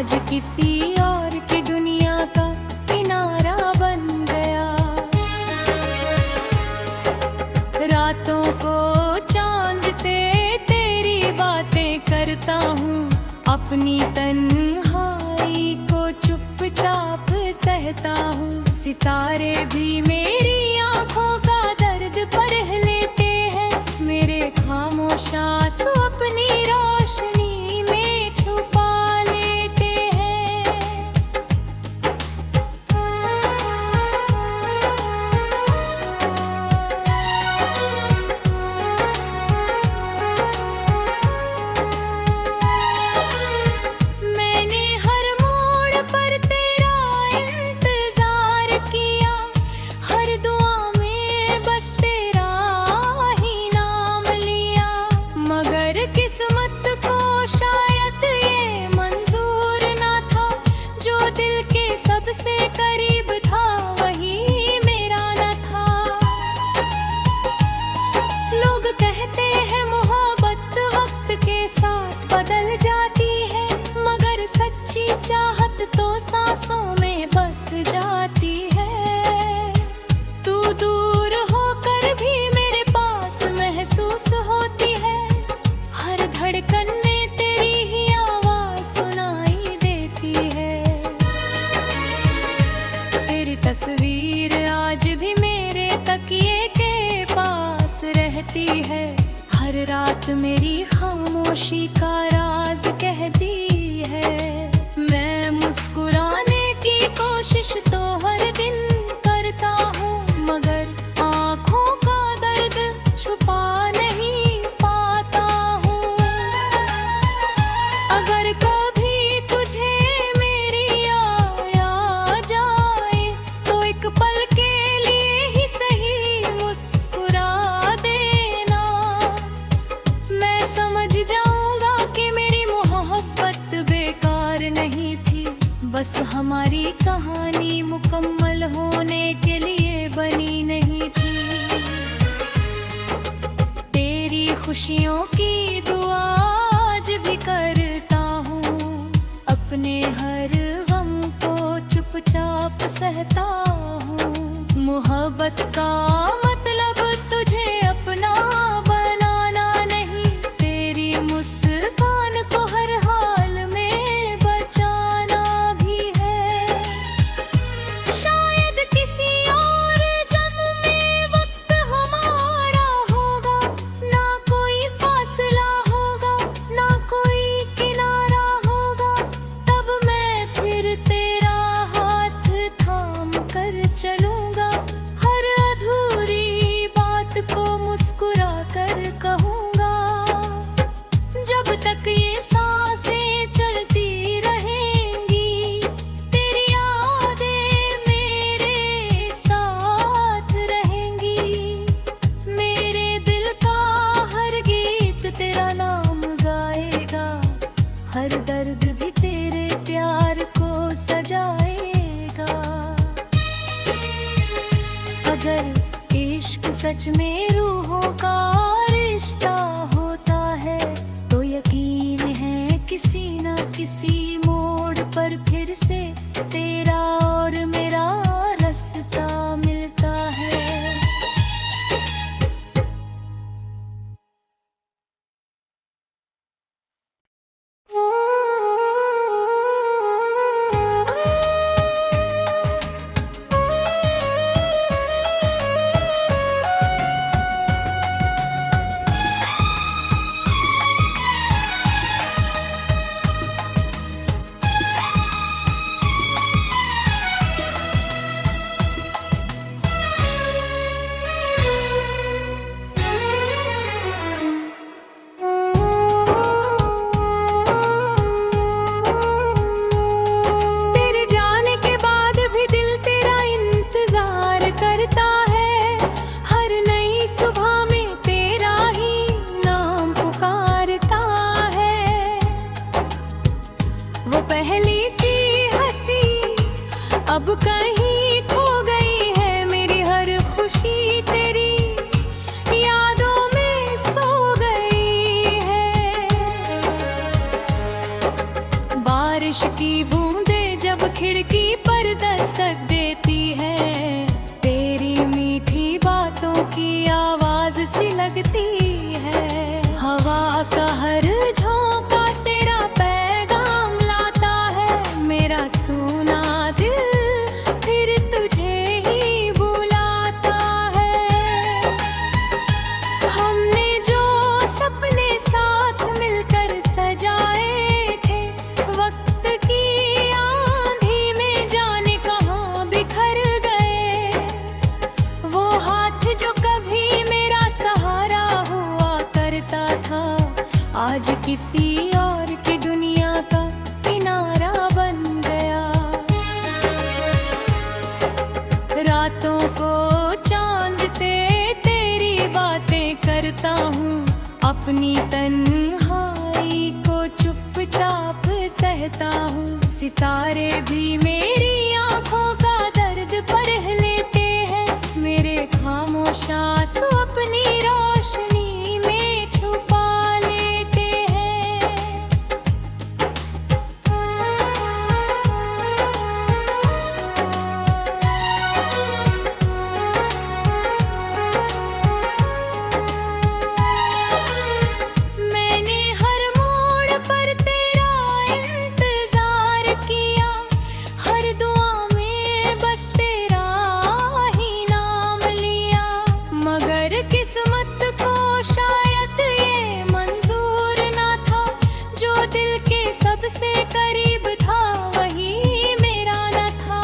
आज किसी और की दुनिया का किनारा बन गया। रातों को चांद से तेरी बातें करता हूँ, अपनी तन्हाई को चुपचाप सहता हूँ। सितारे भी मेरी आंखों का दर्द पढ़ लेते हैं, मेरे खामोश आंसू अपनी रोशनी में छुपा लेते हैं। मैंने हर मोड़ पर तेरा इंतजार किया, हर दुआ में बस तेरा ही नाम लिया। मगर किस्मत को शायद ये मंजूर ना था, जो दिल के सबसे करीब था वही मेरा न था। लोग कहते हैं मोहब्बत वक्त के साथ बदल जाती है, मगर सच्ची चाहत तो सांसों में बस जाती है। तू दूर होकर भी मेरे पास महसूस होती है, हर धड़कन में तेरी ही आवाज सुनाई देती है। तेरी तस्वीर आज भी मेरे तकिए के पास रहती है, हर रात मेरी खामोशी का राज कहती है। मैं मुस्कुराने की कोशिश तो हर दिन करता हूँ, मगर आँखों का दर्द छुपा नहीं पाता हूँ। अगर कभी तुझे मेरी याद आ जाए तो एक पल के लिए ही सही मुस्कुरा देना। मैं समझ जाऊंगा कि मेरी मोहब्बत बेकार नहीं थी, बस हमारी कहानी मुकम्मल होने के लिए बनी नहीं थी। तेरी खुशियों की दुआ आज भी करता हूँ, अपने हर गम को चुपचाप सहता हूँ। मोहब्बत का मतलब तुझे अपना बनाना नहीं, तेरी मुस्कान को हर हाल में बचाना भी है। शायद किसी और जन्म में वक्त हमारा होगा, ना कोई फासला होगा, ना कोई किनारा होगा। तब मैं फिर तेरा हाथ थाम कर चलूंगा, हर अधूरी बात को मुस्कुरा कर कहूंगा। जब तक ये सांसें चलती रहेंगी, तेरी यादें मेरे साथ रहेंगी। मेरे दिल का हर गीत तेरा नाम गाएगा, हर दर्द भी तेरे प्यार को सजाएगा। अगर इश्क सच में रूहों का रिश्ता होता है, तो यकीन है किसी न किसी मोड़ पर फिर से तेरा और मेरा रास्ता मिलता है। अब कहीं खो गई है मेरी हर खुशी, तेरी यादों में सो गई है। बारिश बारिश की बूंदें जब खिड़की पर दस्तक देती है, तेरी मीठी बातों की आवाज सी लगती है। हवा का हर झोंका तेरा पैगाम लाता है, मेरा सोना दिल फिर तुझे ही बुलाता है। हमने जो सपने साथ मिलकर सजाए थे, वक्त की आंधी में जाने कहाँ बिखर गए। वो हाथ जो कभी मेरा सहारा हुआ करता था, आज किसी और की दुनिया का किनारा बन गया। रातों को चांद से तेरी बातें करता हूँ, अपनी तन्हाई को चुपचाप सहता हूँ। सितारे भी मेरी आंखों का दर्द परख लेते हैं, मेरे खामोश आंसू अपनी रोशनी में छुपा लेते हैं। मैंने हर मोड़ पर तेरा इंतजार किया, हर दुआ में बस तेरा ही नाम लिया। मगर किस्मत को शायद ये मंजूर ना था, जो दिल के सबसे करीब था वही मेरा न था।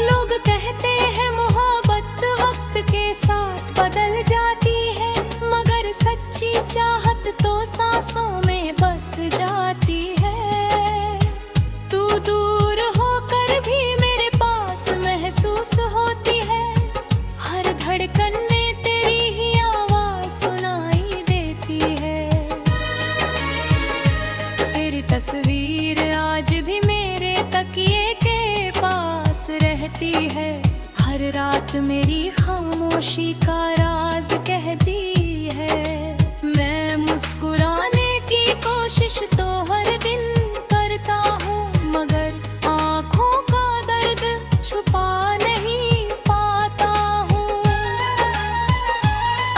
लोग कहते हैं मोहब्बत वक्त के साथ बदल जाती है, मगर सच्ची चाहत तो सांसों में बस जाती है। तू दूर होकर भी मेरे पास महसूस होती है, हर धड़कन में तेरी ही आवाज सुनाई देती है। तेरी तस्वीर आज भी मेरे तकिए के पास रहती है, हर रात मेरी खामोशी का राज कहती है। मैं मुस्कुराने की कोशिश तो हर दिन करता हूँ, मगर आँखों का दर्द छुपा नहीं पाता हूँ।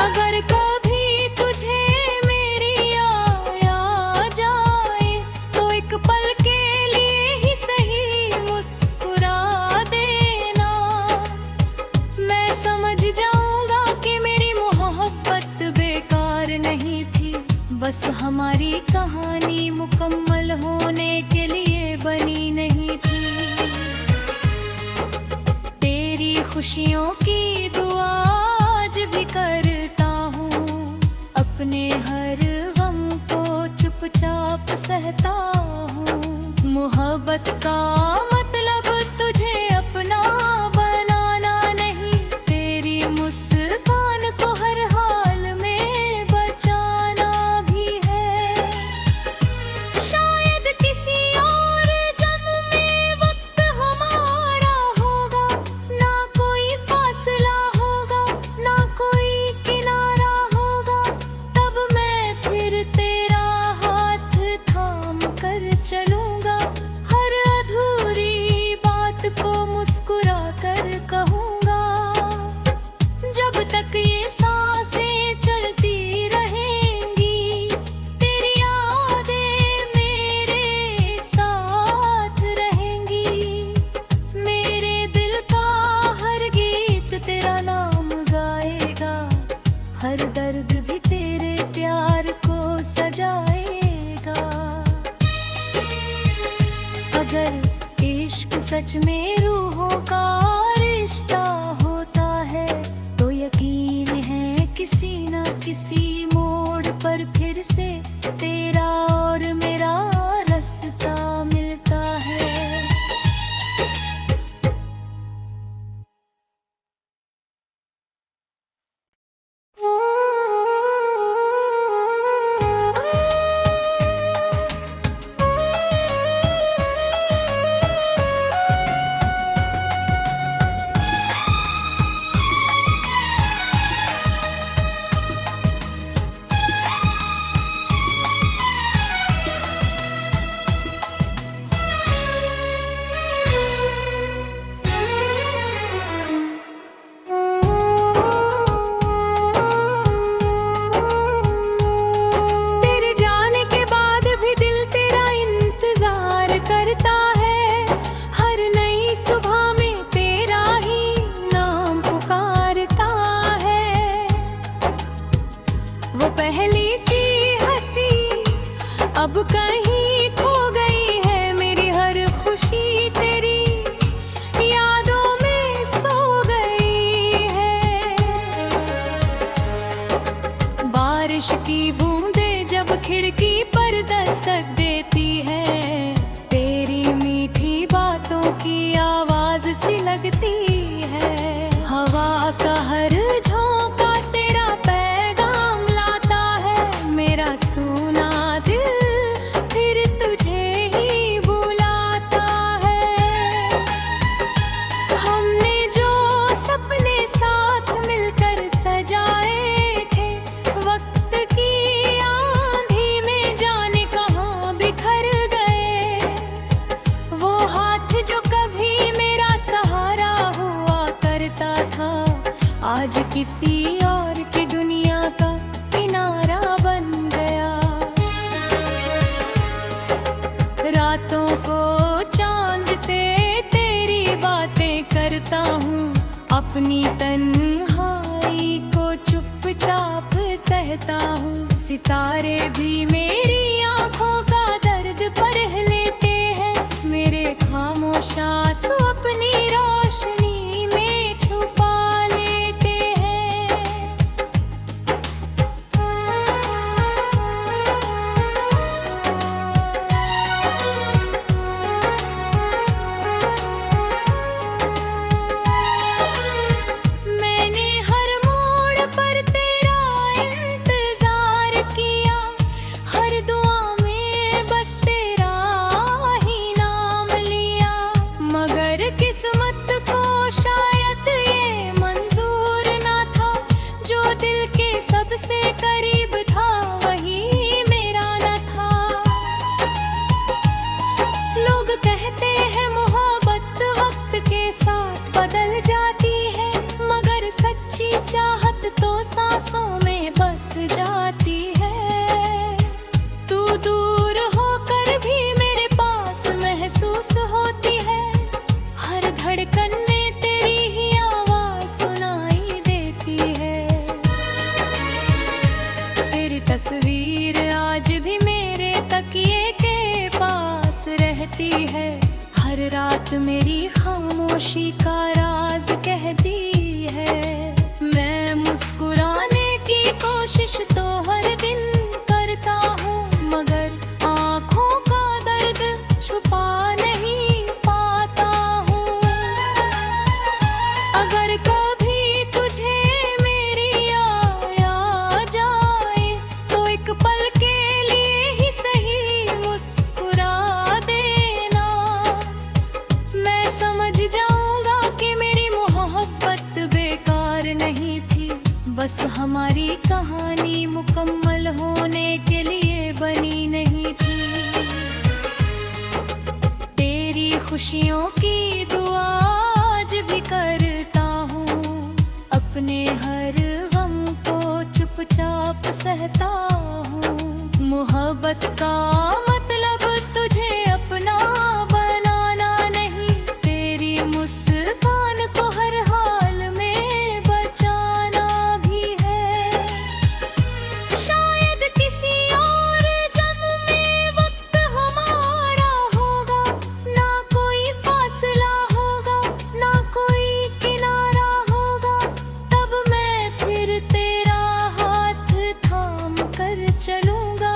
अगर कभी तुझे मेरी याद आ जाए, तो एक पल के लिए ही सही मुस्कुरा देना। मैं समझ जाऊंगा कि मेरी मोहब्बत बेकार नहीं थी, बस हमारी कहानी मुकम्मल होने के लिए बनी नहीं थी। तेरी खुशियों की दुआ आज भी करता हूँ, अपने हर गम को चुपचाप सहता हूँ। मोहब्बत का मतलब तुझे अपना बनाना नहीं, तेरी मुस्कान को हर हाल में बचाना भी है। शायद किसी और जन्म में वक्त हमारा होगा, ना कोई फासला होगा, ना कोई किनारा होगा। तब मैं फिर तेरा हाथ थाम कर चलूंगा, हर अधूरी बात को मुस्कुरा कर कहूंगा। जब तक ये सांसें चलती रहेंगी, तेरी यादें मेरे साथ रहेंगी। मेरे दिल का हर गीत तेरा नाम गाएगा, हर दर्द भी तेरे प्यार को सजाएगा। अगर इश्क सच में रूहों का रिश्ता होता है, तो यकीन है किसी न किसी मोड़ पर फिर से तेरा और मेरा रास्ता मिलता है। अब कहीं खो गई है मेरी हर खुशी, तेरी यादों में सो गई है। बारिश की बूंदें जब खिड़की पर दस्तक देती है, तेरी मीठी बातों की आवाज सी लगती है। हवा का हर झोंका तेरा पैगाम लाता है, मेरा सूना दिल फिर तुझे ही बुलाता है। हमने जो सपने साथ मिलकर सजाए थे, वक्त की आंधी में जाने कहाँ बिखर गए। वो हाथ जो कभी मेरा सहारा हुआ करता था, आज किसी और की दुनिया का किनारा बन गया। रातों को चांद से तेरी बातें करता हूँ, अपनी तन्हाई को चुपचाप सहता हूँ। सितारे भी मेरी आंखों का दर्द परख लेते हैं, मेरे खामोश आंसू अपनी रोशनी में छुपा लेते हैं। मैंने हर मोड़ पर तेरा इंतजार किया, हर दुआ में बस तेरा ही नाम लिया। मगर किस्मत को शायद ये मंजूर ना था, जो दिल के सबसे करीब था वही मेरा न था। लोग कहते हैं मोहब्बत वक्त के साथ बदल जाती है, मगर सच्ची चाहत तो सांसों में बस जाती है। तू दूर होकर भी मेरे पास महसूस होती है, हर धड़कन में तेरी ही आवाज सुनाई देती है। तेरी तस्वीर आज भी मेरे तकिए के पास रहती है, हर रात मेरी खामोशी का राज कहती है। मैं मुस्कुराने की कोशिश तो हर दिन करता हूँ, मगर आँखों का दर्द छुपा नहीं पाता हूँ। अगर कभी तुझे मेरी याद आ जाए, तो एक पल के लिए ही सही मुस्कुरा देना। मैं समझ जाऊंगा कि मेरी मोहब्बत बेकार नहीं थी, बस हमारी कहानी मुकम्मल होने के लिए बनी नहीं थी। तेरी खुशियों की दुआ आज भी करता हूँ, अपने हर गम को चुपचाप सहता हूँ। मोहब्बत का मतलब तुझे अपना बनाना नहीं, तेरी मुस्कान को हर हाल में बचाना भी है। शायद किसी और जन्म में वक्त हमारा होगा, ना कोई फासला होगा, ना कोई किनारा होगा। तब मैं फिर तेरा हाथ थाम कर चलूंगा,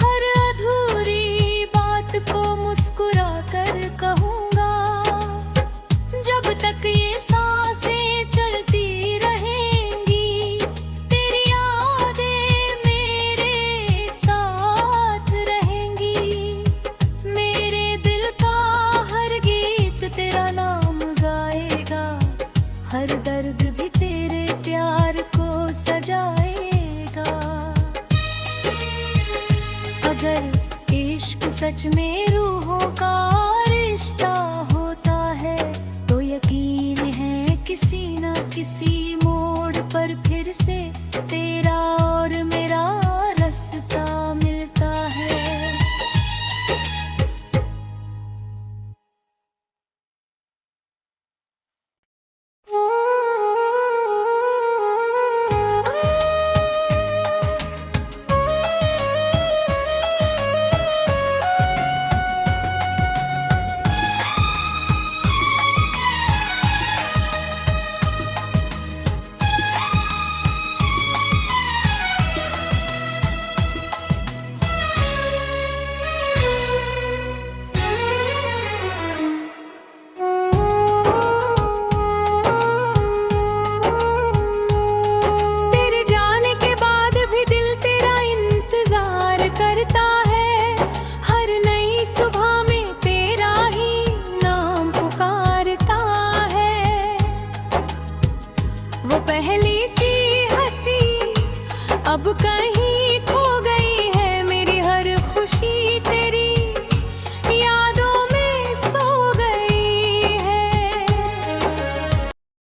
हर अधूरी बात को मुस्कुरा कर कहूंगा। जब तक ये सांसें चलती रहेंगी, तेरी यादें मेरे साथ रहेंगी। मेरे दिल का हर गीत तेरा नाम गाएगा, हर दर्द भी तेरे प्यार को सजाएगा। अगर इश्क सच में रूहों का